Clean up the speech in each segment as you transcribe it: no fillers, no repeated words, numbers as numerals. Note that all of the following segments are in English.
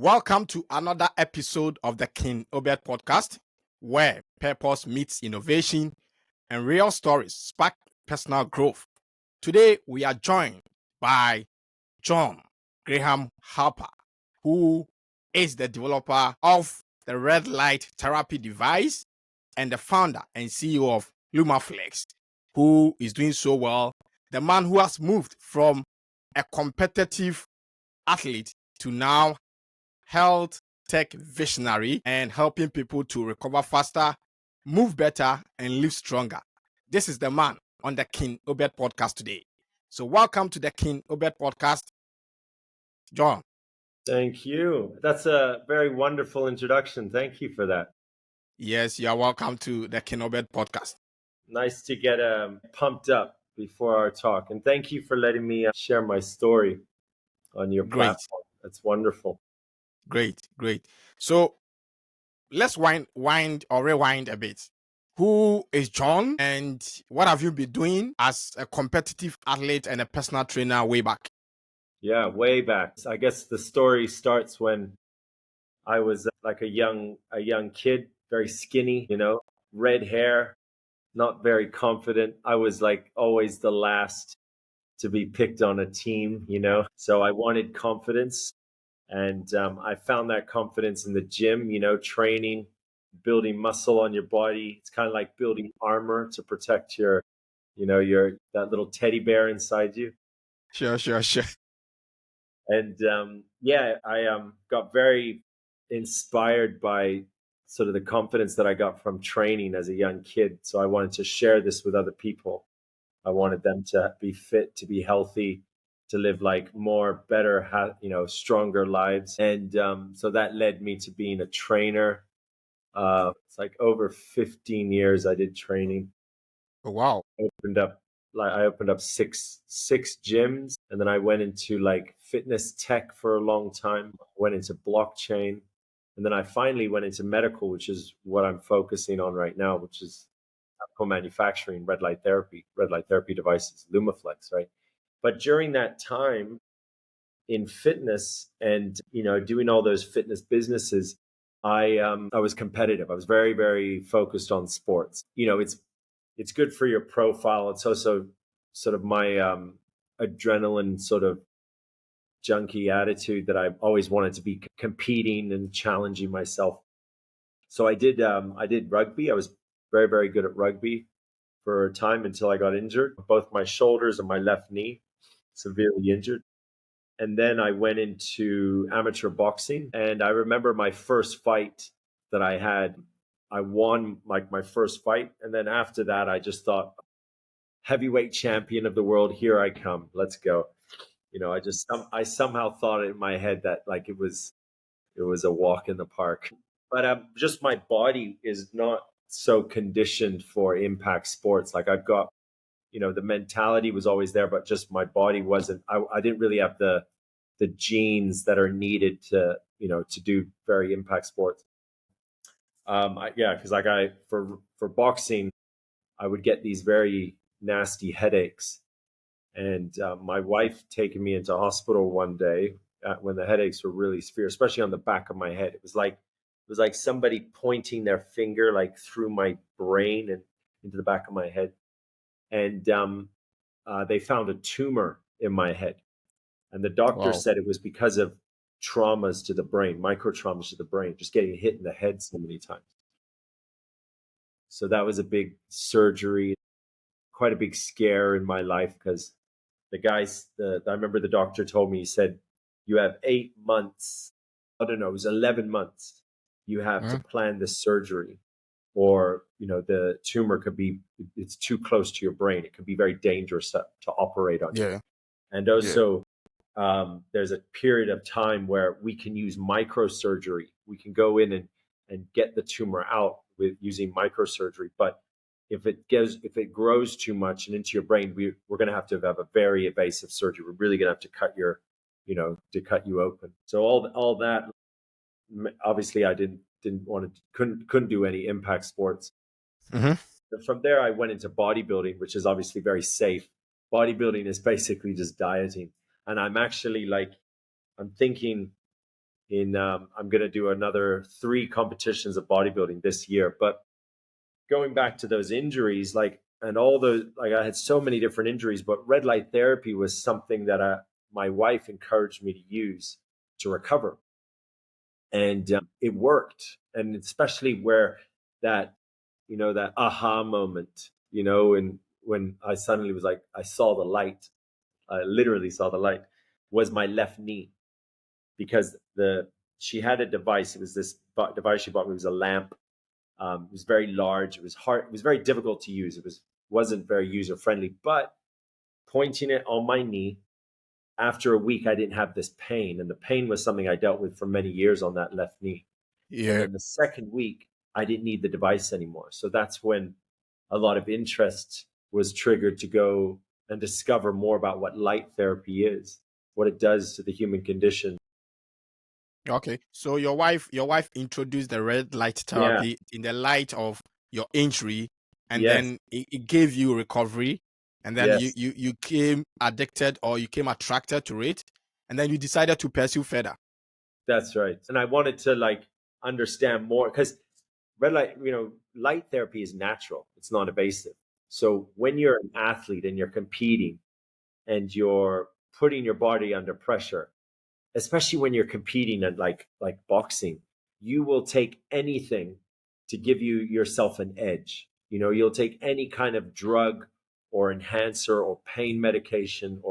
Welcome to another episode of the KING OBED Podcast, where purpose meets innovation and real stories spark personal growth. Today, we are joined by John Graham Harper, who is the developer of the red light therapy device and the founder and CEO of Lumaflex, who is doing so well. The man who has moved from a competitive athlete to now health tech visionary and helping people to recover faster, move better, and live stronger. This is the man on the KING OBED Podcast today. So welcome to the KING OBED Podcast, John. Thank you. That's a very wonderful introduction. Thank you for that. Yes, you are welcome to the KING OBED Podcast. Nice to get pumped up before our talk. And thank you for letting me share my story on your platform. That's wonderful. Great. So let's rewind a bit. Who is John and what have you been doing as a competitive athlete and a personal trainer way back? Yeah, way back. I guess the story starts when I was like a young kid, very skinny, red hair, not very confident. I was like always the last to be picked on a team, So I wanted confidence. And I found that confidence in the gym, training, building muscle on your body. It's kind of like building armor to protect your that little teddy bear inside you. Sure. And I got very inspired by sort of the confidence that I got from training as a young kid. So I wanted to share this with other people. I wanted them to be fit, to be healthy, to live like more, better, stronger lives. And so that led me to being a trainer. It's like over 15 years I did training. Oh, wow. I opened up six gyms, and then I went into like fitness tech for a long time. I went into blockchain, and then I finally went into medical, which is what I'm focusing on right now, which is manufacturing red light therapy devices, Lumaflex, right? But during that time in fitness and doing all those fitness businesses, I was competitive. I was very, very focused on sports. It's good for your profile. It's also sort of my adrenaline sort of junkie attitude that I always wanted to be competing and challenging myself. So I did rugby. I was very, very good at rugby for a time until I got injured. Both my shoulders and my left knee, severely injured. And then I went into amateur boxing. And I remember my first fight that I had. I won like my first fight. And then after that, I just thought, heavyweight champion of the world, here I come. Let's go. I somehow thought in my head that like it was a walk in the park. But just my body is not so conditioned for impact sports. Like I've got, the mentality was always there, but just my body wasn't. I didn't really have the genes that are needed to do very impact sports. Because for boxing, I would get these very nasty headaches, and my wife taking me into hospital one day when the headaches were really severe, especially on the back of my head. It was like somebody pointing their finger like through my brain and into the back of my head, and they found a tumor in my head, and the doctor said it was because of traumas to the brain, micro traumas to the brain, just getting hit in the head so many times. So that was a big surgery, quite a big scare in my life, because I remember the doctor told me, he said, you have 8 months. I don't know, it was 11 months. You have to plan this surgery, or, the tumor it's too close to your brain. It could be very dangerous to operate on. Yeah. And also, there's a period of time where we can use microsurgery. We can go in and get the tumor out with using microsurgery. But if it grows too much and into your brain, we're going to have a very invasive surgery. We're really going to have to cut you open. So all that, obviously, I couldn't do any impact sports. Mm-hmm. From there, I went into bodybuilding, which is obviously very safe. Bodybuilding is basically just dieting, and I'm actually I'm thinking, I'm going to do another 3 competitions of bodybuilding this year. But going back to those injuries, like, and all the, like, I had so many different injuries, but red light therapy was something that my wife encouraged me to use to recover. And it worked. And especially where that, that aha moment, and when I suddenly was like, I saw the light, I literally saw the light, was my left knee. Because she had a device. It was this device she bought me. It was a lamp. It was very large. It was hard. It was very difficult to use. Wasn't very user friendly. But pointing it on my knee, after a week, I didn't have this pain, and the pain was something I dealt with for many years on that left knee. And Yeah. then the second week, I didn't need the device anymore. So that's when a lot of interest was triggered to go and discover more about what light therapy is, what it does to the human condition. Okay. So your wife introduced the red light Yeah. therapy in the light of your injury, and Yes. then it gave you recovery, and then Yes. you came addicted, or you came attracted to it, and then you decided to pursue further. That's right. And I wanted to like understand more because red light, light therapy is natural. It's not invasive. So when you're an athlete and you're competing and you're putting your body under pressure, especially when you're competing at like boxing, you will take anything to give yourself an edge. You'll take any kind of drug or enhancer or pain medication,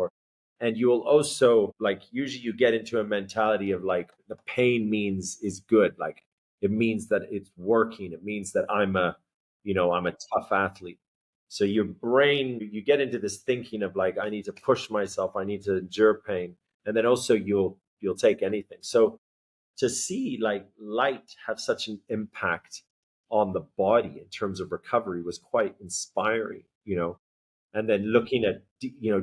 and you will also, like, usually you get into a mentality of like the pain means is good. Like it means that it's working. It means that I'm a tough athlete. So your brain, you get into this thinking of like, I need to push myself. I need to endure pain. And then also you'll take anything. So to see like light have such an impact on the body in terms of recovery was quite inspiring. And then looking at,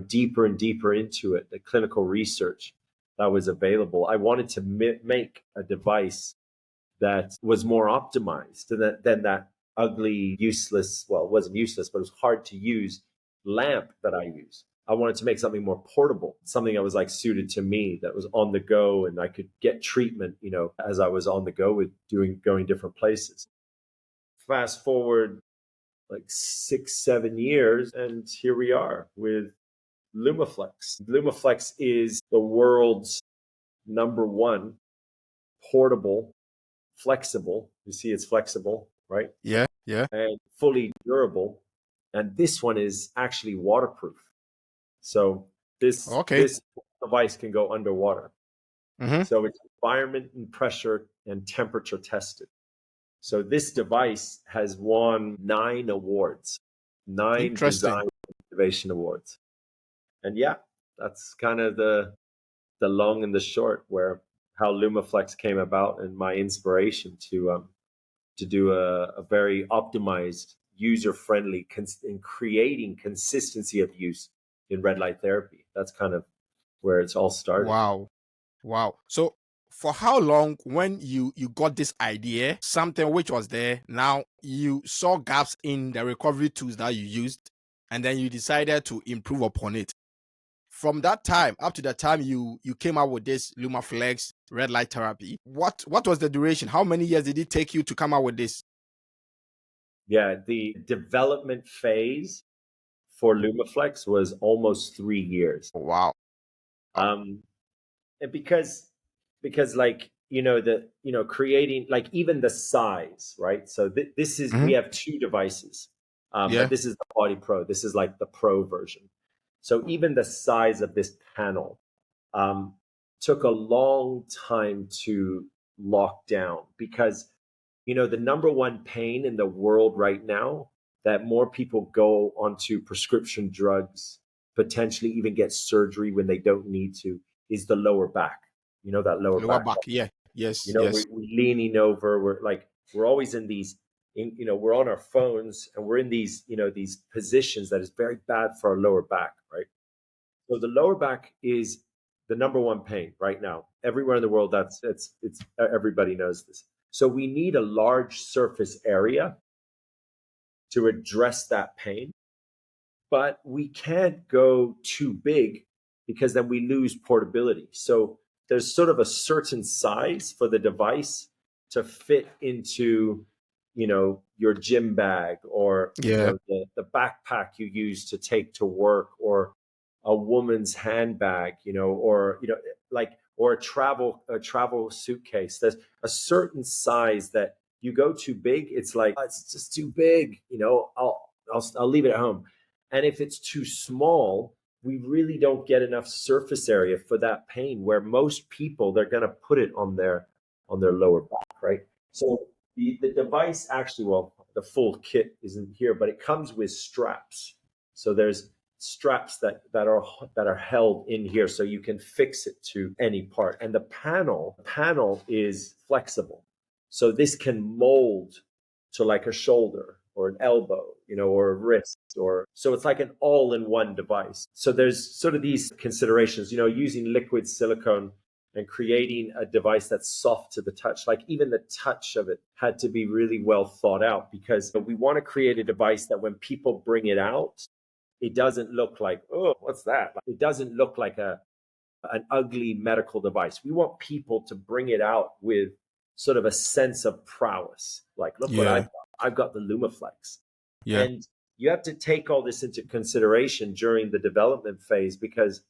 deeper and deeper into it, the clinical research that was available, I wanted to make a device that was more optimized than that ugly, useless, well, it wasn't useless, but it was hard to use lamp that I use. I wanted to make something more portable, something that was like suited to me, that was on the go, and I could get treatment, as I was on the go with going different places. Fast forward like 6, 7 years, and here we are with Lumaflex. Lumaflex is the world's #1 portable, flexible. You see, it's flexible, right? Yeah. Yeah. And fully durable. And this one is actually waterproof. So this Okay. this device can go underwater. Mm-hmm. So it's environment and pressure and temperature tested. So this device has won 9 awards, 9 Interesting. design innovation awards. And yeah, that's kind of the long and the short, where how Lumaflex came about and my inspiration to do a very optimized, user-friendly, in creating consistency of use in red light therapy. That's kind of where it's all started. Wow. So for how long, when you got this idea, something which was there, now you saw gaps in the recovery tools that you used, and then you decided to improve upon it? From that time up to the time you came out with this Lumaflex red light therapy, what was the duration? How many years did it take you to come out with this? Yeah, the development phase for Lumaflex was almost 3 years. Wow. And because like, creating, like, even the size, right? So this is, we have 2 devices, Yeah. but this is the Body Pro. This is like the Pro version. So even the size of this panel took a long time to lock down, because the #1 pain in the world right now, that more people go onto prescription drugs, potentially even get surgery when they don't need to, is the lower back. That lower Lower back. back. Yeah. Yes. We're leaning over. We're always in these, we're on our phones, and we're in these, these positions that is very bad for our lower back, right? So the lower back is the #1 pain right now. Everywhere in the world, it's everybody knows this. So we need a large surface area to address that pain, but we can't go too big, because then we lose portability. So there's sort of a certain size for the device to fit into, your gym bag, or Yeah. the backpack you use to take to work, or a woman's handbag, or or a travel suitcase. There's a certain size that you go too big, it's like, "Oh, it's just too big, I'll leave it at home." And if it's too small, we really don't get enough surface area for that pain, where most people, they're going to put it on their lower back, right? So the device actually, well, the full kit isn't here, but it comes with straps. So there's straps that are held in here, so you can fix it to any part. And the panel is flexible, so this can mold to like a shoulder or an elbow, or a wrist, or so it's like an all-in-one device. So there's sort of these considerations, using liquid silicone and creating a device that's soft to the touch. Like, even the touch of it had to be really well thought out, because we want to create a device that when people bring it out, it doesn't look like, "Oh, what's that?" It doesn't look like an ugly medical device. We want people to bring it out with sort of a sense of prowess. Like, "Look what I've Yeah. got. I've got the Lumaflex." Yeah. And you have to take all this into consideration during the development phase, because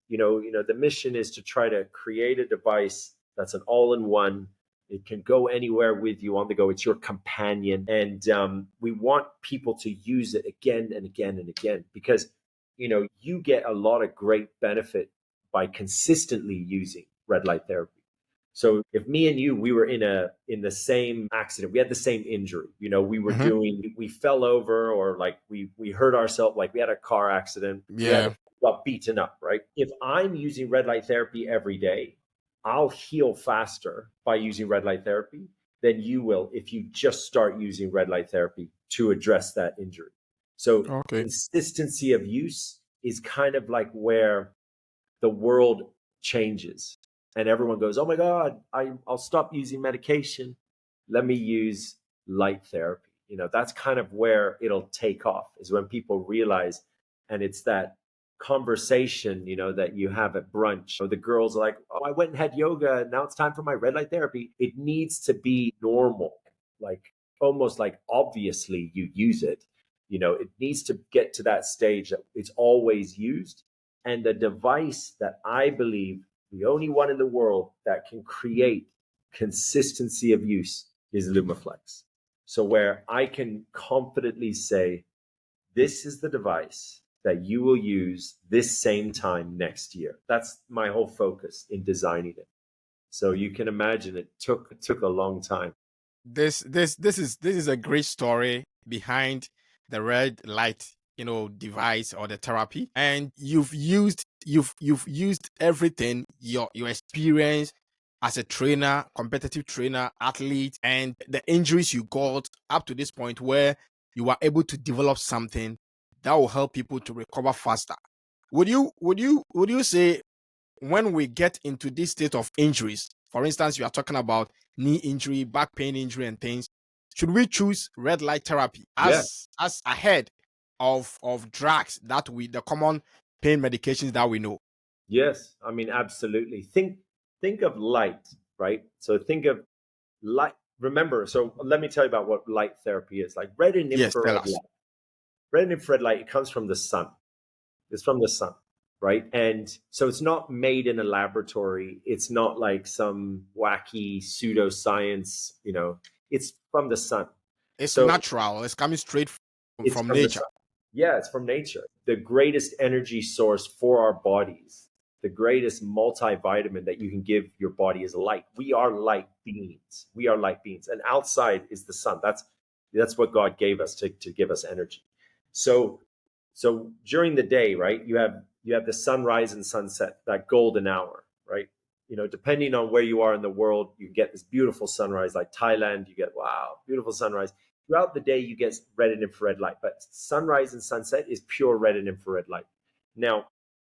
the mission is to try to create a device that's an all-in-one. It can go anywhere with you on the go. It's your companion, and we want people to use it again and again and again, because you get a lot of great benefit by consistently using red light therapy. So if me and you, we were in the same accident, we had the same injury, Hmm. we fell over, or like we hurt ourselves, like we had a car accident, Yeah. got beaten up, right? If I'm using red light therapy every day, I'll heal faster by using red light therapy than you will if you just start using red light therapy to address that injury. So Okay. consistency of use is kind of like where the world changes, and everyone goes, "Oh my God, I'll stop using medication. Let me use light therapy." That's kind of where it'll take off, is when people realize. And it's that conversation, that you have at brunch. The girls are like, "Oh, I went and had yoga. Now it's time for my red light therapy." It needs to be normal, like almost like obviously you use it. It needs to get to that stage that it's always used. And the device that I believe the only one in the world that can create consistency of use is Lumaflex. So where I can confidently say, this is the device that you will use this same time next year. That's my whole focus in designing it. So you can imagine it took a long time. This is a great story behind the red light, device or the therapy. And you've used everything, your experience as a trainer, competitive trainer, athlete, and the injuries you got up to this point where you are able to develop something that will help people to recover faster. Would you say, when we get into this state of injuries, for instance, you are talking about knee injury, back pain injury, and things, should we choose red light therapy Yeah. as ahead of drugs, the common pain medications that we know? Yes. I mean, absolutely. Think of light, right? So think of light. Remember, so let me tell you about what light therapy is. Like red and Yes, tell infrared us. light. Red and infrared light, it comes from the sun. It's from the sun, right? And so it's not made in a laboratory. It's not like some wacky pseudoscience, it's from the sun. It's So natural. It's coming straight it's from from the nature. sun. Yeah, it's from nature. The greatest energy source for our bodies, the greatest multivitamin that you can give your body is light. We are light beings. We are light beings. And outside is the sun. That's what God gave us to give us energy. So during the day, right, you have the sunrise and sunset, that golden hour, right? Depending on where you are in the world, you get this beautiful sunrise. Like Thailand, you get, wow, beautiful sunrise. Throughout the day, you get red and infrared light, but sunrise and sunset is pure red and infrared light. Now,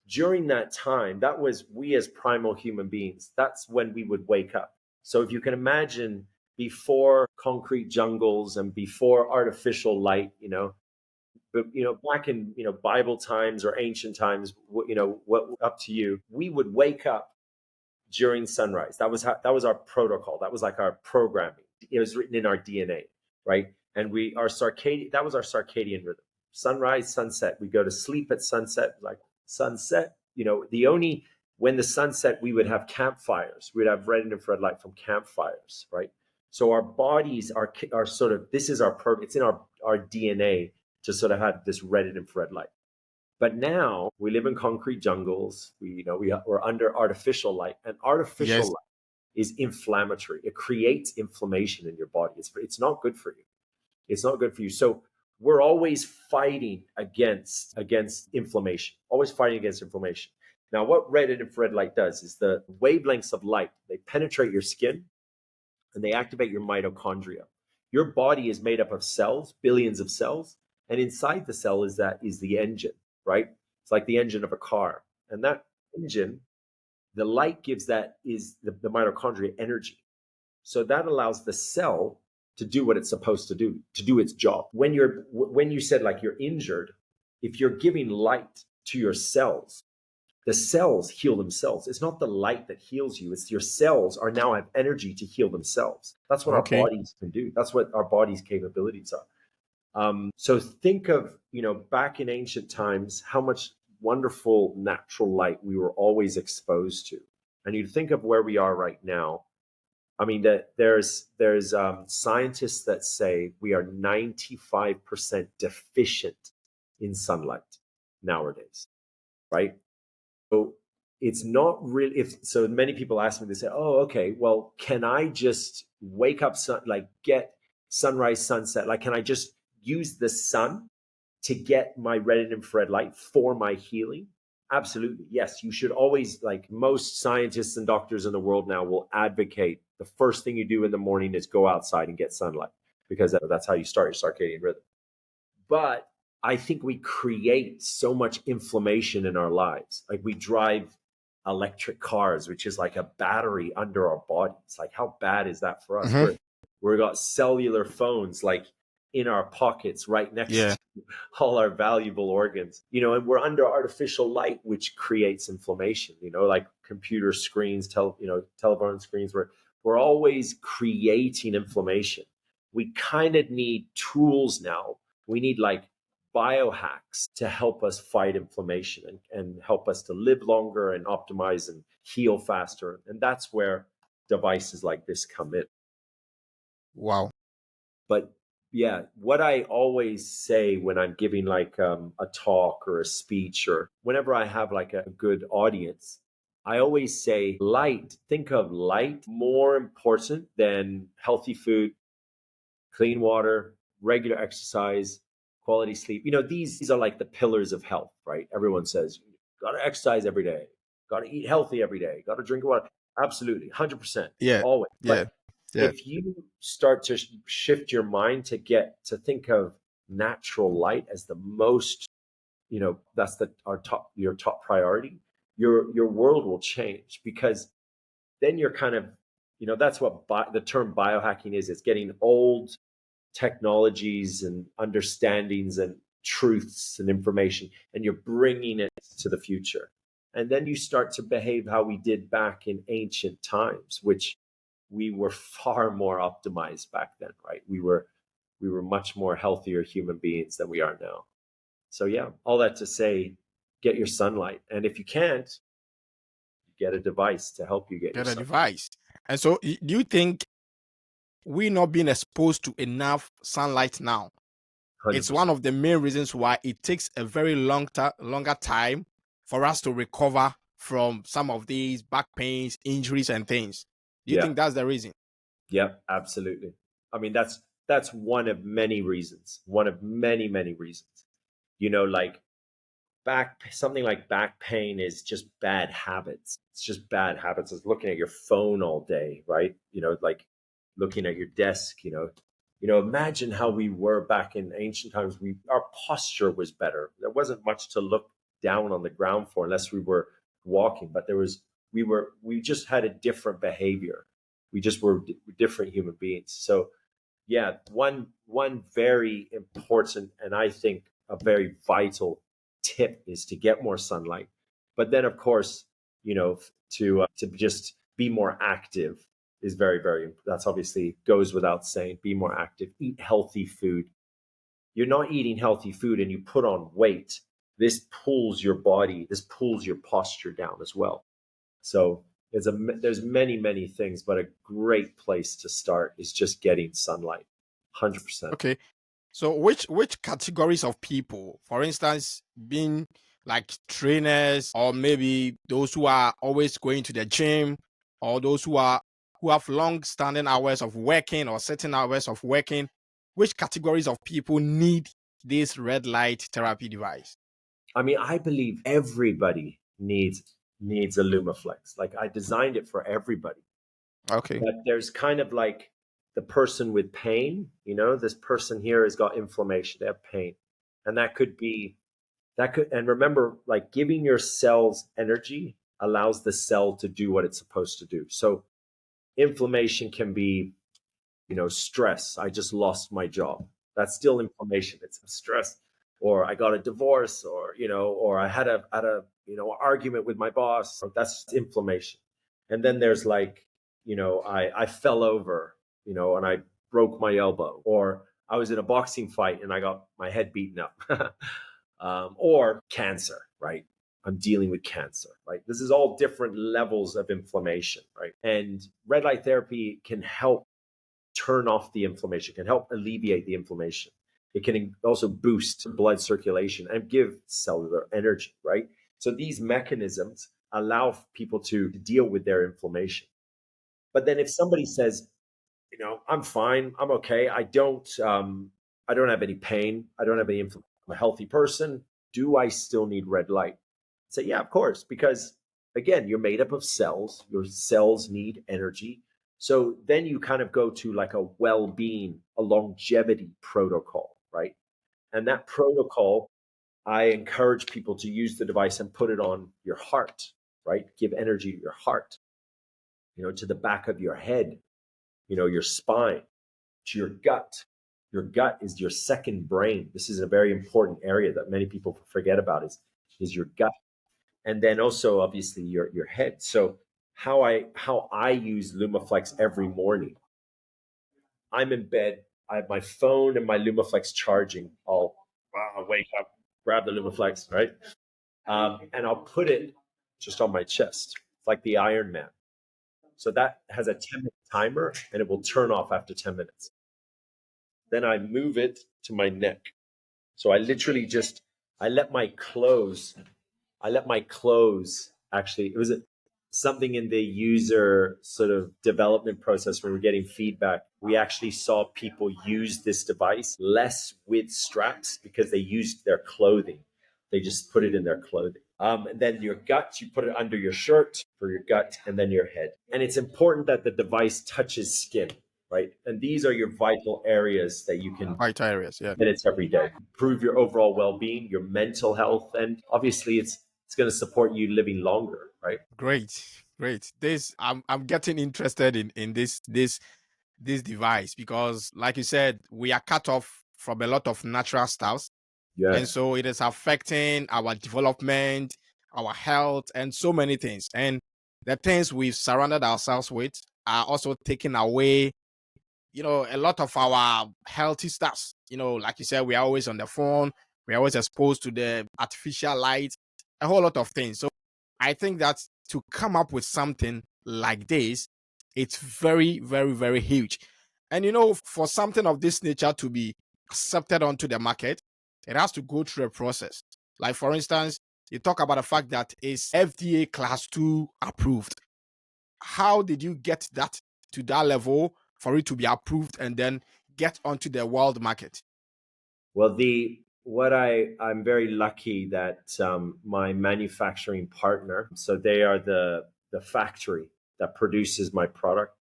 during that time, that was we as primal human beings. That's when we would wake up. So if you can imagine, before concrete jungles and before artificial light, but back in Bible times or ancient times, what up to you, we would wake up during sunrise. That was our protocol. That was like our programming. It was written in our DNA, right? And that was our circadian rhythm. Sunrise, sunset. We go to sleep at sunset, like sunset. When the sun set, we would have campfires. We'd have red and infrared light from campfires, right? So our bodies are sort of, this is it's in our DNA to sort of have this red and infrared light. But now we live in concrete jungles. We're under artificial light, and artificial light is inflammatory. It creates inflammation in your body. It's not good for you. It's not good for you. So we're always fighting against inflammation. Always fighting against inflammation. Now, what red and infrared light does is the wavelengths of light, they penetrate your skin and they activate your mitochondria. Your body is made up of cells, billions of cells, and inside the cell is the engine, right? It's like the engine of a car. And that engine, the light gives the mitochondria energy. So that allows the cell to do what it's supposed to do its job. When you said like you're injured, if you're giving light to your cells, the cells heal themselves. It's not the light that heals you. It's your cells now have energy to heal themselves. That's what our bodies can do. That's what our body's capabilities are. So think of, back in ancient times, how much wonderful natural light we were always exposed to. And you think of where we are right now. I mean, there's scientists that say we are 95% deficient in sunlight nowadays, right? So it's not really, so many people ask me, they say, oh, okay, well, can I just wake up, get sunrise, sunset? Like, can I just use the sun to get my red and infrared light for my healing? Absolutely. Yes. You should always, like most scientists and doctors in the world now will advocate, the first thing you do in the morning is go outside and get sunlight, because that's how you start your circadian rhythm. But I think we create so much inflammation in our lives. Like we drive electric cars, which is like a battery under our bodies. Like how bad is that for us? Mm-hmm. We've got cellular phones like in our pockets right next to all our valuable organs, and we're under artificial light, which creates inflammation, like computer screens, telephone screens, we're always creating inflammation. We kind of need tools now. We need like biohacks to help us fight inflammation and help us to live longer and optimize and heal faster. And that's where devices like this come in. Wow. But yeah, what I always say when I'm giving like a talk or a speech, or whenever I have like a good audience, I always say think of light more important than healthy food, clean water, regular exercise, quality sleep. These are like the pillars of health, right? Everyone says, got to exercise every day, got to eat healthy every day, got to drink water. Absolutely, 100%. Yeah. Always. Yeah. But if you start to shift your mind to think of natural light as the most, that's your top priority, your world will change, because then you're kind of, that's what the term biohacking is. It's getting old technologies and understandings and truths and information, and you're bringing it to the future. And then you start to behave how we did back in ancient times, which we were far more optimized back then, right? We were much more healthier human beings than we are now. So yeah, all that to say, get your sunlight. And if you can't, get a device to help you get your sunlight. Device. And so do you think we're not being exposed to enough sunlight now? 100%. It's one of the main reasons why it takes a very longer time for us to recover from some of these back pains, injuries, and things. Do you think that's the reason? Yeah, absolutely. I mean, that's one of many reasons. One of many, many reasons. Like something like back pain is just bad habits. It's just bad habits. It's looking at your phone all day, right? Like looking at your desk. Imagine how we were back in ancient times. Our posture was better. There wasn't much to look down on the ground for unless we were walking, but we just had a different behavior. We just were different human beings. So yeah, one very important, and I think a very vital tip, is to get more sunlight. But then of course, to just be more active is very, very, that's obviously goes without saying. Be more active, eat healthy food. You're not eating healthy food and you put on weight. This pulls your body, this pulls your posture down as well. So there's many, many things, but a great place to start is just getting sunlight. 100%. Okay. So which categories of people, for instance, being like trainers, or maybe those who are always going to the gym, or those who have long standing hours of working or certain hours of working, which categories of people need this red light therapy device? I mean, I believe everybody needs a Lumaflex. Like, I designed it for everybody. Okay. But there's kind of like the person with pain, this person here has got inflammation, they have pain. And and remember, like, giving your cells energy allows the cell to do what it's supposed to do. So inflammation can be, stress. I just lost my job. That's still inflammation. It's stress. Or I got a divorce, or I had a argument with my boss. That's inflammation. And then there's like, I fell over, and I broke my elbow, or I was in a boxing fight and I got my head beaten up. Or cancer, right? I'm dealing with cancer, right? This is all different levels of inflammation, right? And red light therapy can help turn off the inflammation, can help alleviate the inflammation. It can also boost blood circulation and give cellular energy, right? So these mechanisms allow people to deal with their inflammation. But then if somebody says, I'm fine, I'm okay, I don't have any pain, I don't have any inflammation, I'm a healthy person, do I still need red light? Say, yeah, of course, because again, you're made up of cells. Your cells need energy. So then you kind of go to like a well-being, a longevity protocol, right? And that protocol, I encourage people to use the device and put it on your heart, right? Give energy to your heart, to the back of your head, your spine, to your gut. Your gut is your second brain. This is a very important area that many people forget about is your gut. And then also obviously your head. So how I use Lumaflex every morning. I'm in bed, I have my phone and my Lumaflex charging. I'll wake up, grab the Lumaflex, right? And I'll put it just on my chest. It's like the Iron Man. So that has a 10-minute timer and it will turn off after 10 minutes. Then I move it to my neck. So I literally I let my clothes actually, it was something in the user sort of development process when we're getting feedback. We actually saw people use this device less with straps because they used their clothing. They just put it in their clothing. And then your gut, you put it under your shirt for your gut, and then your head. And it's important that the device touches skin, right? And these are your vital areas that you can Vital areas, yeah. minutes every day. Improve your overall well-being, your mental health, and obviously it's going to support you living longer, right? Great. I'm getting interested in this device because, like you said, we are cut off from a lot of natural stuff. Yeah. And so it is affecting our development, our health, and so many things. And the things we've surrounded ourselves with are also taking away, a lot of our healthy stuff. Like you said, we are always on the phone, we're always exposed to the artificial light, a whole lot of things. So I think that to come up with something like this, it's very, very, very huge. And for something of this nature to be accepted onto the market, it has to go through a process. Like, for instance, you talk about the fact that it's FDA class 2 approved. How did you get that to that level for it to be approved and then get onto the world market? Well, I'm very lucky that my manufacturing partner, so they are the factory that produces my product.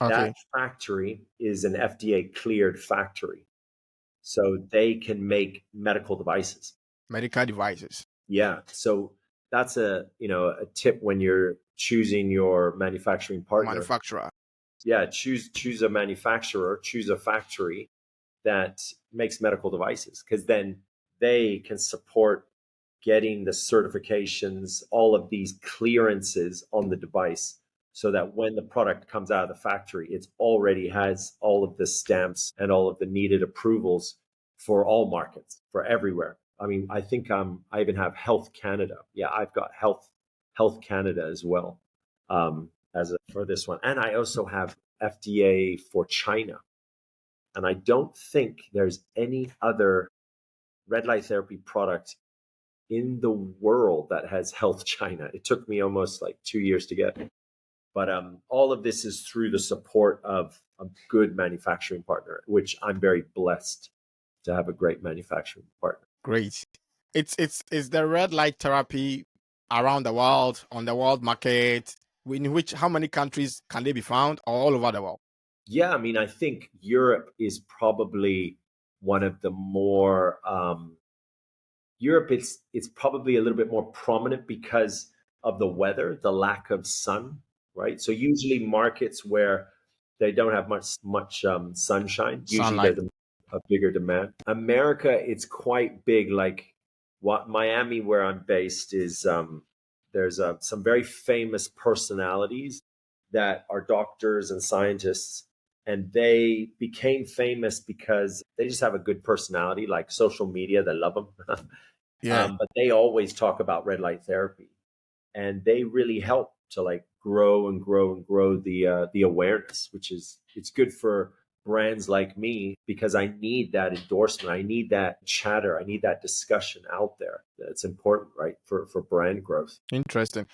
Okay. That factory is an FDA cleared factory. So they can make medical devices. Medical devices. Yeah. So that's a tip when you're choosing your manufacturing partner. Manufacturer. Yeah, choose a manufacturer, choose a factory that makes medical devices, because then they can support getting the certifications, all of these clearances on the device, so that when the product comes out of the factory, it already has all of the stamps and all of the needed approvals for all markets, for everywhere. I mean, I think I even have Health Canada. Yeah, I've got Health Canada as well, for this one, and I also have FDA for China. And I don't think there's any other red light therapy product in the world that has Health China. It took me almost like 2 years to get. But all of this is through the support of a good manufacturing partner, which I'm very blessed to have a great manufacturing partner. Great. It's the red light therapy around the world, on the world market, in which how many countries can they be found all over the world? Yeah, I mean, I think Europe is probably one of the more Europe. It's probably a little bit more prominent because of the weather, the lack of sun, right? So usually markets where they don't have much sunshine, usually Sunlight. there's a bigger demand. America, it's quite big. Like what Miami, where I'm based, is there's some very famous personalities that are doctors and scientists, and they became famous because they just have a good personality, like social media, they love them. Yeah. But they always talk about red light therapy, and they really help to like grow and grow and grow the awareness, which is it's good for brands like me because I need that endorsement, I need that chatter, I need that discussion out there. That's important, right, for brand growth. Interesting.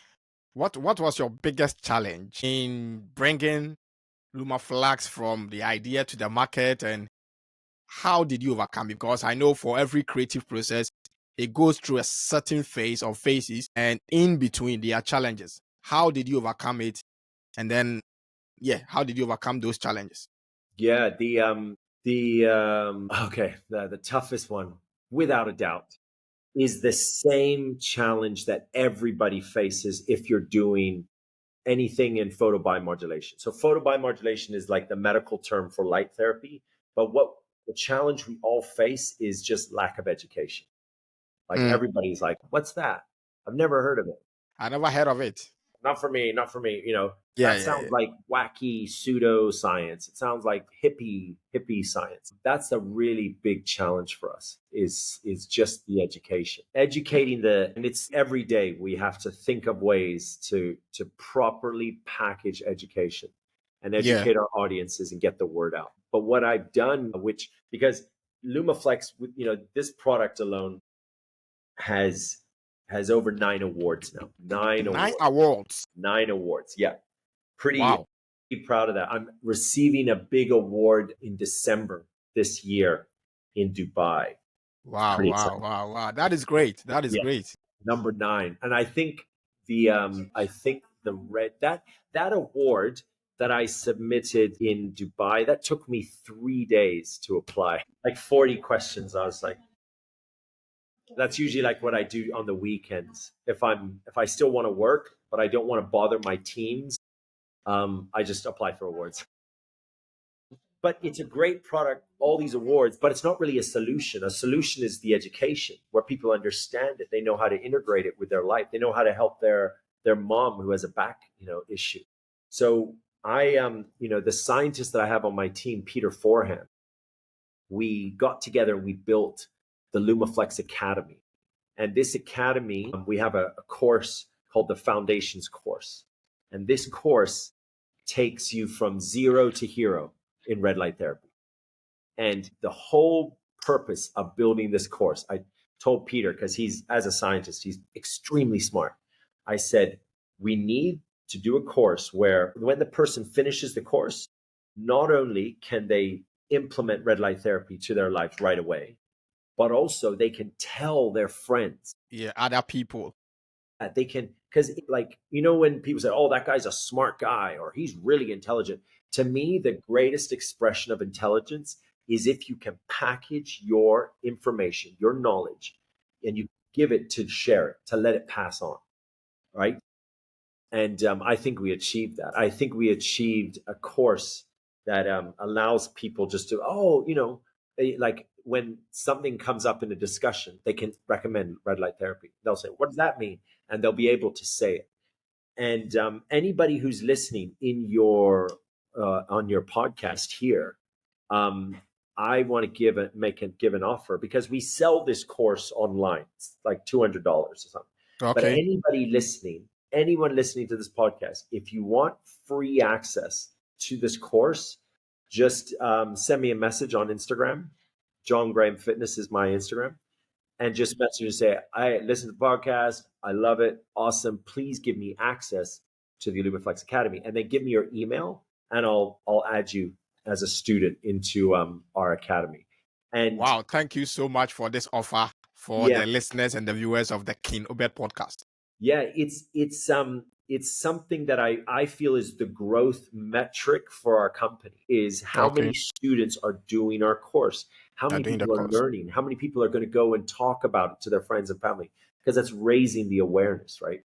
What was your biggest challenge in bringing Lumaflex from the idea to the market, and how did you overcome it? Because I know for every creative process, it goes through a certain phase or phases, and in between there are challenges. How did you overcome it? And then, yeah, how did you overcome those challenges? Yeah, the toughest one, without a doubt, is the same challenge that everybody faces if you're doing anything in photobiomodulation. So photobiomodulation is like the medical term for light therapy, but what the challenge we all face is just lack of education. Like Mm, everybody's like, "What's that? I've never heard of it. I never heard of it. Not for me, not for me." Yeah, That yeah, yeah. sounds like wacky pseudoscience. It sounds like hippie science. That's a really big challenge for us is just the education. Educating and it's every day we have to think of ways to properly package education and Yeah. educate our audiences and get the word out. But what I've done, which because Lumaflex, this product alone has over 9 awards now. Nine 9 awards. awards. 9 awards. Yeah. Pretty Wow. proud of that. I'm receiving a big award in December this year in Dubai. It's Wow, pretty wow, exciting. wow, wow. That is great. That is Yeah. great. Number 9. And I think the red that award that I submitted in Dubai, that took me 3 days to apply. Like 40 questions. I was like, that's usually like what I do on the weekends. If I still want to work, but I don't want to bother my teams, I just apply for awards. But it's a great product, all these awards, but it's not really a solution. A solution is the education where people understand it. They know how to integrate it with their life. They know how to help their mom who has a back, issue. So the scientist that I have on my team, Peter Forehand, we got together and we built the Lumaflex Academy. And this academy, we have a course called the Foundations course. And this course takes you from zero to hero in red light therapy. And the whole purpose of building this course, I told Peter, because as a scientist, he's extremely smart. I said, we need to do a course where when the person finishes the course, not only can they implement red light therapy to their life right away, but also they can tell their friends. Yeah, other people. That they can, because like, when people say, oh, that guy's a smart guy or he's really intelligent. To me, the greatest expression of intelligence is if you can package your information, your knowledge, and you give it to share it, to let it pass on, right? And I think we achieved that. I think we achieved a course that allows people just to, like when something comes up in a discussion, they can recommend red light therapy. They'll say, "What does that mean?" And they'll be able to say it. And anybody who's listening in your on your podcast here, I want to give an offer, because we sell this course online. It's like $200 or something. But Okay. anyone listening to this podcast, if you want free access to this course, just send me a message on Instagram. John Graham Fitness is my Instagram. And just message and say, I listen to the podcast. I love it. Awesome. Please give me access to the Lumaflex Academy. And then give me your email, and I'll add you as a student into our academy. And wow, thank you so much for this offer for the listeners and the viewers of the King Obed podcast. Yeah, it's something that I feel is the growth metric for our company, is how many students are doing our course, how many people are learning, how many people are going to go and talk about it to their friends and family, because that's raising the awareness, right?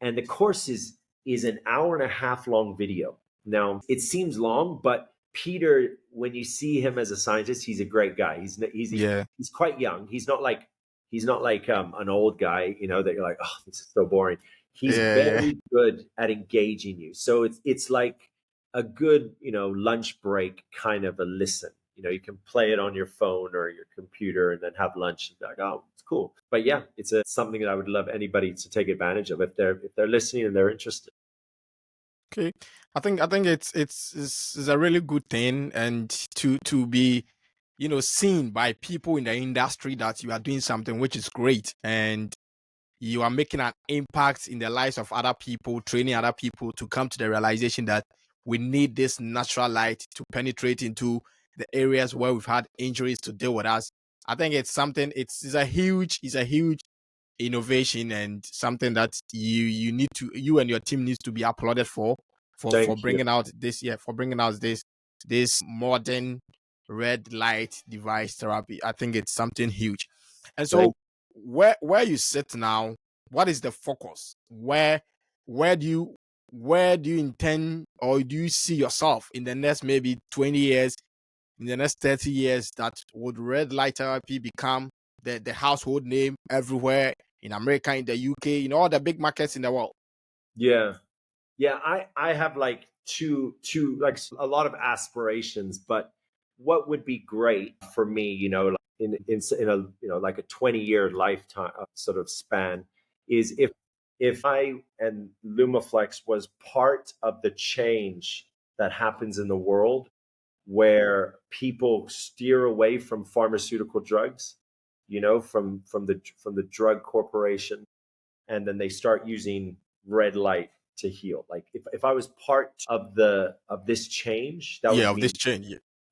And the course is an hour and a half long video. Now, it seems long, but Peter, when you see him as a scientist, he's a great guy. He's quite young. He's not like an old guy, that you're like, oh, this is so boring. He's very good at engaging you. So it's like a good, lunch break kind of a listen. You can play it on your phone or your computer and then have lunch and be like, oh, it's cool. But yeah, it's something that I would love anybody to take advantage of if they're listening and they're interested. Okay, I think it's a really good thing, and to be seen by people in the industry that you are doing something which is great, and you are making an impact in the lives of other people, training other people to come to the realization that we need this natural light to penetrate into the areas where we've had injuries to deal with us. I think it's something. It's a huge innovation, and something that you and your team needs to be applauded for bringing out this modern red light device therapy. I think it's something huge. And so where you sit now, what is the focus? Where do you intend, or do you see yourself in the next maybe 20 years, in the next 30 years, that would red light therapy become the household name everywhere in America, in the UK, in all the big markets in the world? Yeah. I have like two like a lot of aspirations, but what would be great for me, like in a like a 20-year lifetime sort of span, is if I and Lumaflex was part of the change that happens in the world, where people steer away from pharmaceutical drugs, from the drug corporation, and then they start using red light to heal. Like if I was part of this change, that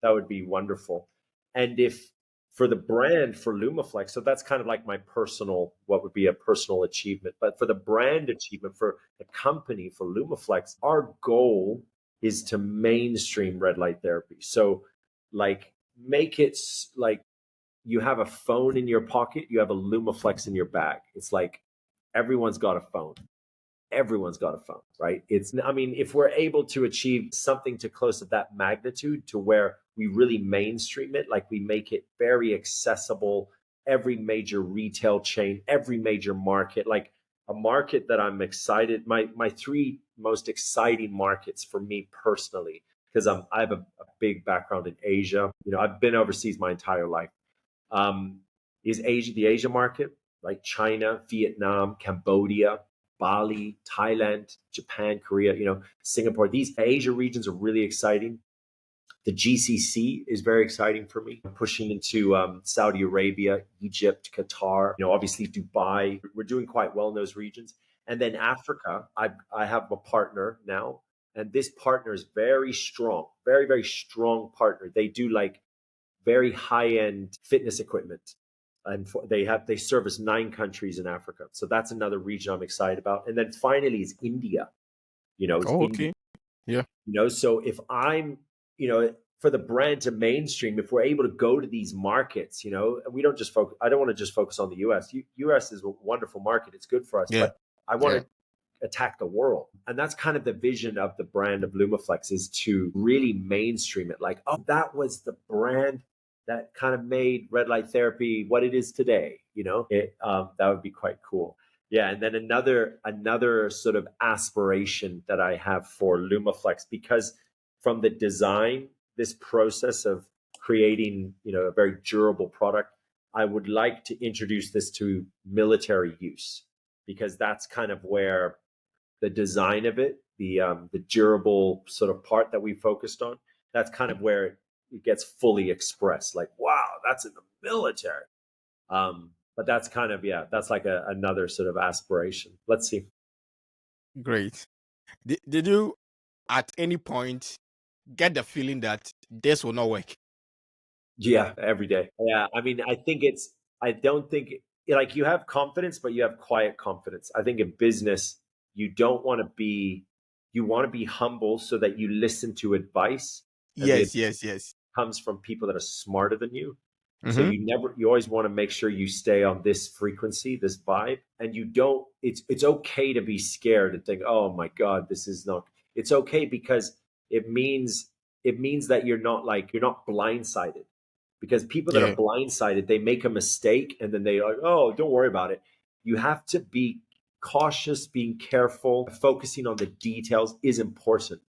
would be wonderful. And if for the brand, for Lumaflex, so that's kind of like my personal, what would be a personal achievement. But for the brand achievement, for the company, for Lumaflex, our goal is to mainstream red light therapy. So like make it like you have a phone in your pocket, you have a Lumaflex in your bag. It's like everyone's got a phone. Everyone's got a phone, right? If we're able to achieve something to close to that magnitude, to where we really mainstream it, like we make it very accessible, every major retail chain, every major market, like a market that I'm excited, my three most exciting markets for me personally, because I have a big background in Asia. I've been overseas my entire life. Is the Asia market, like China, Vietnam, Cambodia, Bali, Thailand, Japan, Korea, Singapore. These Asia regions are really exciting. The GCC is very exciting for me. I'm pushing into Saudi Arabia, Egypt, Qatar, obviously Dubai. We're doing quite well in those regions. And then Africa, I have a partner now, and this partner is very strong, very, very strong partner. They do like very high-end fitness equipment. And they service 9 countries in Africa. So that's another region I'm excited about. And then finally is India. Okay. Yeah. So if I'm, for the brand to mainstream, if we're able to go to these markets, and we don't just focus, I don't want to just focus on the US. US is a wonderful market. It's good for us, but I want to attack the world. And that's kind of the vision of the brand of Lumaflex, is to really mainstream it. Like, oh, that was the brand that kind of made red light therapy what it is today. That would be quite cool. Yeah, and then another sort of aspiration that I have for Lumaflex, because from the design, this process of creating, a very durable product, I would like to introduce this to military use, because that's kind of where the design of it, the durable sort of part that we focused on, that's kind of where it gets fully expressed. Like, wow, that's in the military. But that's kind of, that's like another sort of aspiration. Let's see. Great. Did you at any point get the feeling that this will not work? Yeah, every day. Yeah, I mean, I don't think, like, you have confidence, but you have quiet confidence. I think in business, you don't want to be, you want to be humble so that you listen to advice. And the Yes. comes from people that are smarter than you. So Mm-hmm. you always want to make sure you stay on this frequency, this vibe, and you don't, it's okay to be scared and think, oh my God, this is not, it's okay, because it means that you're not blindsided. Because people that are Yeah. blindsided, they make a mistake and then they are like, oh, don't worry about it. You have to be cautious, being careful, focusing on the details is important.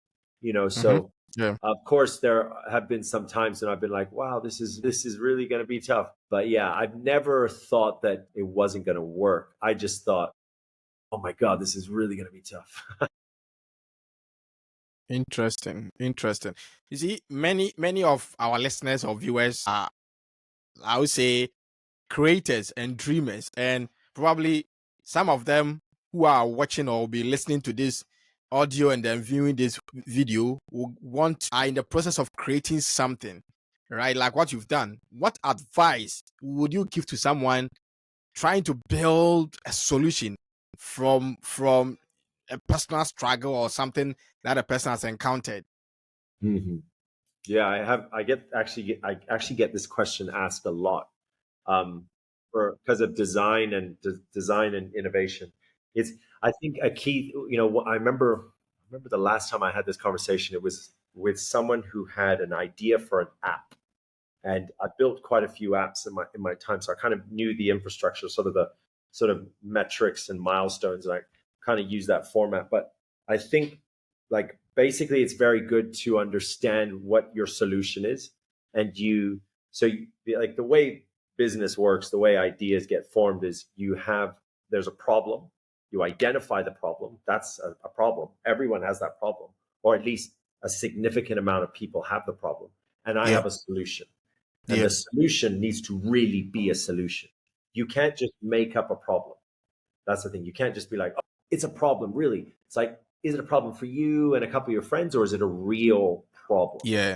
Mm-hmm. So Yeah. of course, there have been some times when I've been like, wow, this is really going to be tough. But yeah, I've never thought that it wasn't going to work. I just thought, oh my God, this is really going to be tough. Interesting. You see, many of our listeners or viewers are, I would say, creators and dreamers, and probably some of them who are watching or will be listening to this audio and then viewing this video are in the process of creating something, right? Like what you've done. What advice would you give to someone trying to build a solution from a personal struggle or something that a person has encountered? Mhm. Yeah, I actually get this question asked a lot, because of design and innovation. It's, I think, a key. I remember the last time I had this conversation. It was with someone who had an idea for an app, and I built quite a few apps in my time, so I kind of knew the infrastructure, sort of metrics and milestones, and I kind of use that format. But I think, like, basically, it's very good to understand what your solution is, and like, the way business works, the way ideas get formed is there's a problem, you identify the problem. That's a problem. Everyone has that problem, or at least a significant amount of people have the problem, and I Yeah. have a solution. And Yeah. the solution needs to really be a solution. You can't just make up a problem. That's the thing. You can't just be like, oh, it's a problem, really. It's like, is it a problem for you and a couple of your friends, or is it a real problem? Yeah.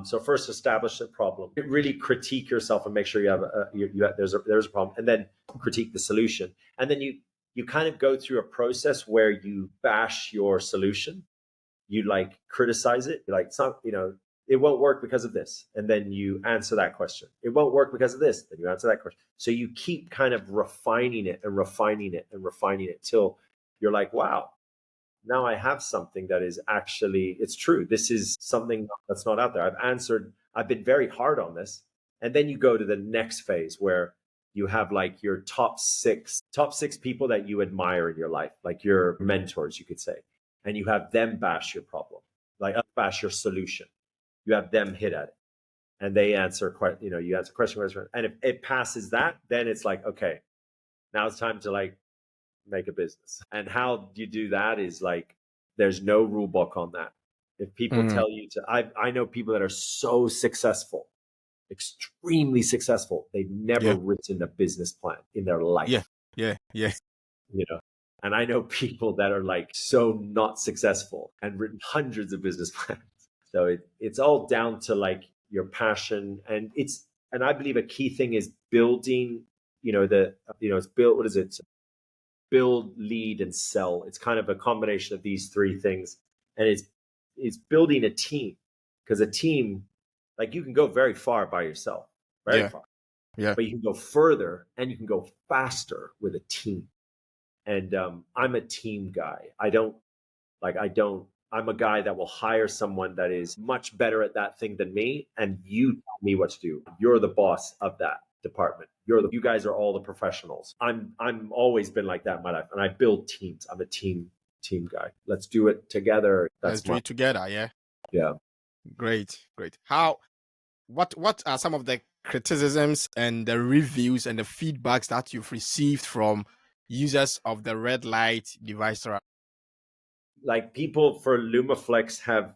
So first, establish the problem. Really critique yourself and make sure there's a problem, and then critique the solution. And then you kind of go through a process where you bash your solution, you like criticize it. You're like, it's not, it won't work because of this. And then you answer that question. It won't work because of this. Then you answer that question. So you keep kind of refining it and refining it and refining it till you're like, wow, now I have something that is actually, it's true. This is something that's not out there. I've been very hard on this. And then you go to the next phase where you have like your top six people that you admire in your life, like your mentors, you could say, and you have them bash your problem, like bash your solution. You have them hit at it, and they answer you answer question, and if it passes that, then it's like, okay, now it's time to like make a business. And how you do that is like, there's no rule book on that. If people Mhm. tell you to, I know people that are so successful, extremely successful, they've never Yeah. written a business plan in their Yeah. life. Yeah. Yeah. you know and I know people that are like so not successful and written hundreds of business plans. So it's all down to like your passion, and I believe a key thing is building, it's built, what is it, build, lead, and sell. It's kind of a combination of these three things, and it's building a team, because a team, like, you can go very far by yourself, very Yeah. far, Yeah. but you can go further and you can go faster with a team. And I'm a team guy. I don't I'm a guy that will hire someone that is much better at that thing than me, and you tell me what to do. You're the boss of that department. You guys are all the professionals. I'm always been like that in my life, and I build teams. I'm a team guy. Let's do it together. Let's do it together. Yeah. Yeah. Great. What are some of the criticisms and the reviews and the feedbacks that you've received from users of the red light device? Like, people for Lumaflex have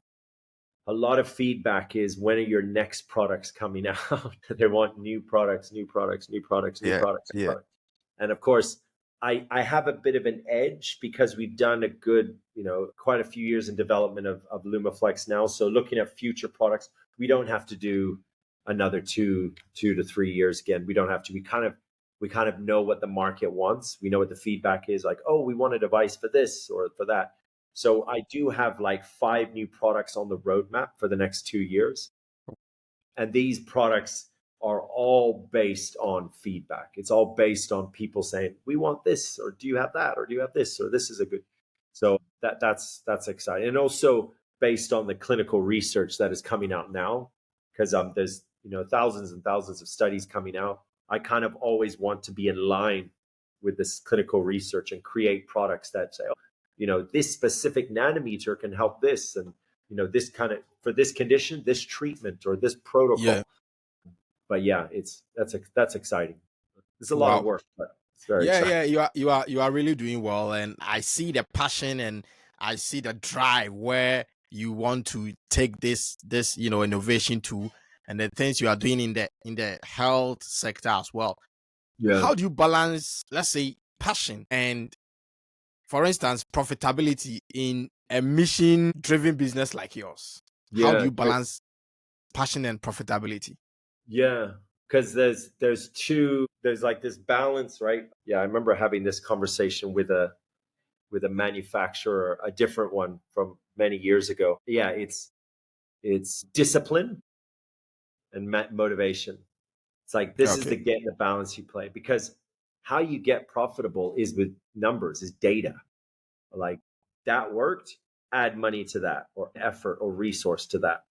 a lot of feedback is, when are your next products coming out? They want new products. And of course, I have a bit of an edge because we've done a good, quite a few years in development of Lumaflex now. So looking at future products, we don't have to do another two to 3 years again. We don't have to. We kind of know what the market wants. We know what the feedback is, like, oh, we want a device for this or for that. So I do have like 5 new products on the roadmap for the next 2 years. And these products are all based on feedback. It's all based on people saying, we want this, or do you have that, or do you have this, or this is a good. So that's exciting. And also based on the clinical research that is coming out now, because there's thousands and thousands of studies coming out. I kind of always want to be in line with this clinical research and create products that say, this specific nanometer can help this, and this kind of, for this condition, this treatment, or this protocol. Yeah. But yeah, that's exciting. It's a lot of work, but it's very exciting. Yeah. You are really doing well, and I see the passion and I see the drive where you want to take this innovation to, and the things you are doing in the health sector as well. Yeah. How do you balance, let's say, passion and, for instance, profitability in a mission-driven business like yours? Yeah. How do you balance passion and profitability? Yeah, because there's like this balance, right? Yeah, I remember having this conversation with a manufacturer, a different one from many years ago. Yeah, it's discipline and motivation. It's like, this is the balance you play, because how you get profitable is with numbers, is data. Like, that worked, add money to that, or effort or resource to that.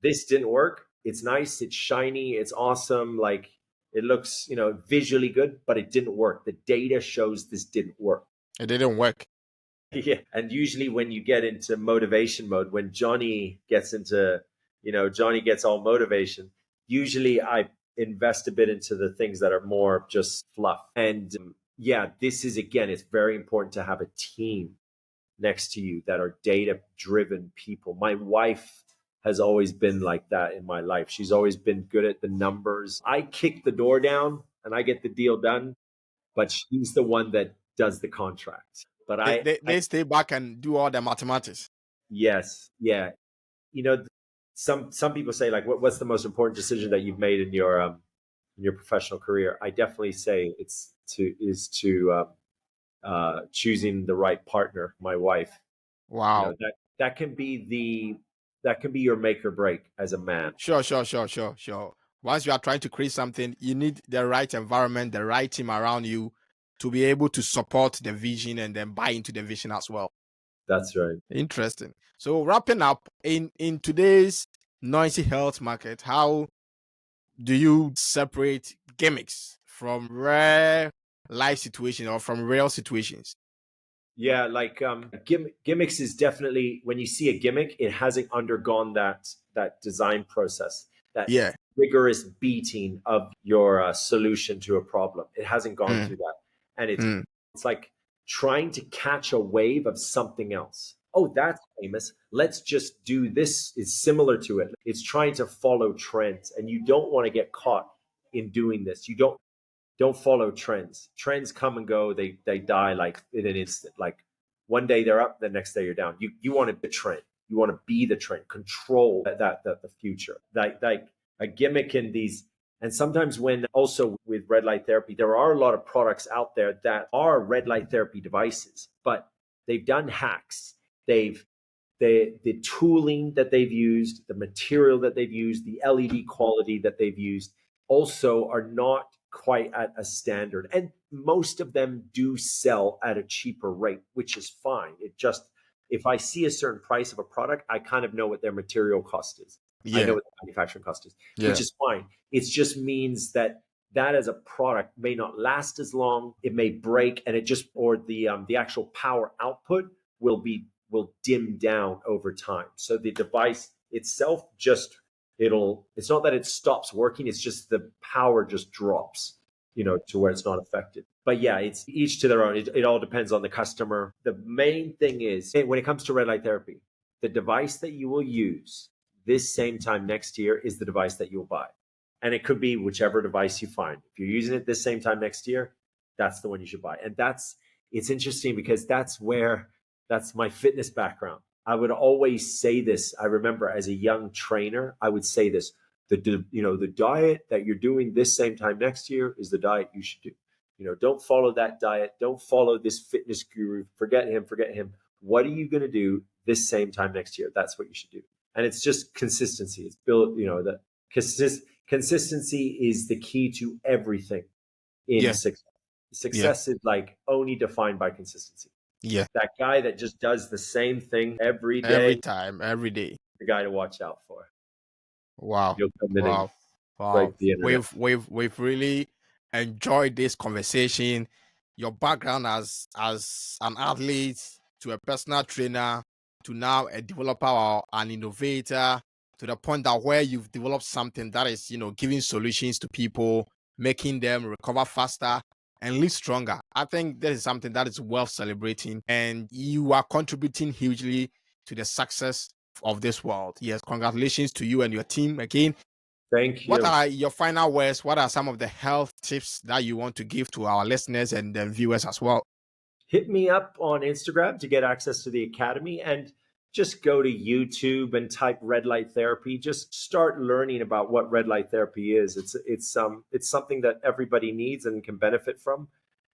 This didn't work. It's nice, it's shiny, it's awesome. Like, it looks, visually good, but it didn't work. The data shows this didn't work. It didn't work. Yeah. And usually when you get into motivation mode, when Johnny gets all motivation, usually I invest a bit into the things that are more just fluff. And this is, again, it's very important to have a team next to you that are data-driven people. My wife has always been like that in my life. She's always been good at the numbers. I kick the door down and I get the deal done, but she's the one that does the contract. But they stay back and do all the mathematics. Yes. Yeah. Some people say, like, what's the most important decision that you've made in your professional career? I definitely say it's choosing the right partner, my wife. Wow. That can be your make or break as a man. Sure. Once you are trying to create something, you need the right environment, the right team around you to be able to support the vision and then buy into the vision as well. That's right. Interesting. So wrapping up, in today's noisy health market, how do you separate gimmicks from rare life situations or from real situations? Yeah, like gimmicks is definitely, when you see a gimmick, it hasn't undergone that design process, that rigorous beating of your solution to a problem. It hasn't gone through that, and it's like trying to catch a wave of something else. Oh, that's famous. Let's just do this. It's similar to it. It's trying to follow trends, and you don't want to get caught in doing this. You don't follow trends. Trends come and go. They die like in an instant. Like, one day they're up, the next day you're down. You want to be the trend. You want to be the trend. Control the future. Like a gimmick in these. And sometimes when also with red light therapy, there are a lot of products out there that are red light therapy devices, but they've done hacks. The tooling that they've used, the material that they've used, the LED quality that they've used also are not quite at a standard. And most of them do sell at a cheaper rate, which is fine. if I see a certain price of a product, I kind of know what their material cost is. I know Yeah. what the manufacturing cost is, Yeah. which is fine. It just means that as a product may not last as long. It may break, and the actual power output will dim down over time. So the device itself it's not that it stops working. It's just the power just drops, to where it's not affected. But yeah, it's each to their own. It all depends on the customer. The main thing is, when it comes to red light therapy, the device that you will use this same time next year is the device that you'll buy. And it could be whichever device you find. If you're using it this same time next year, that's the one you should buy. And it's interesting because that's my fitness background. I would always say this. I remember as a young trainer, I would say this: the diet that you're doing this same time next year is the diet you should do. Don't follow that diet. Don't follow this fitness guru. Forget him. What are you going to do this same time next year? That's what you should do. And it's just consistency. It's built, consistency is the key to everything in success. Success is like only defined by consistency. Yeah. That guy that just does the same thing every day, Every time, every day. the guy to watch out for. Wow. You'll come in and Wow. break the internet. We've really enjoyed this conversation. Your background as an athlete to a personal trainer to now a developer or an innovator, to the point that where you've developed something that is, giving solutions to people, making them recover faster and live stronger. I think that is something that is worth celebrating, and you are contributing hugely to the success of this world. Yes, congratulations to you and your team again. Thank you. What are your final words? What are some of the health tips that you want to give to our listeners and the viewers as well? Hit me up on Instagram to get access to the academy, and just go to YouTube and type red light therapy. Just start learning about what red light therapy is. It's something that everybody needs and can benefit from.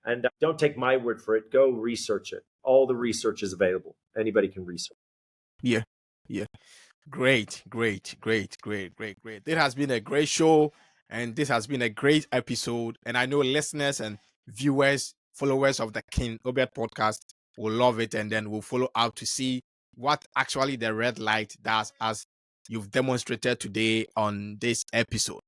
And don't take my word for it. Go research it. All the research is available. Anybody can research. Yeah. Great. It has been a great show, and this has been a great episode. And I know listeners and viewers, followers of the King Obed podcast will love it, and then we'll follow up to see what actually the red light does, as you've demonstrated today on this episode.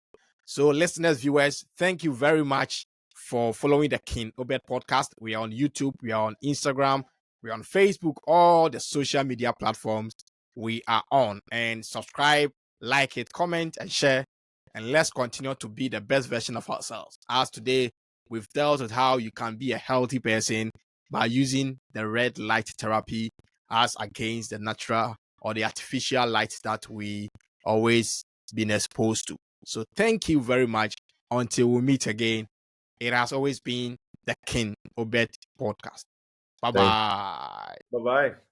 So listeners, viewers, thank you very much for following the King Obed podcast. We are on YouTube, we are on Instagram, we are on Facebook, all the social media platforms we are on. And subscribe, like it, comment, and share. And let's continue to be the best version of ourselves. As today, we've dealt with how you can be a healthy person by using the red light therapy as against the natural or the artificial light that we always been exposed to. So thank you very much. Until we meet again, it has always been the King Obed Podcast. Bye-bye. Bye-bye.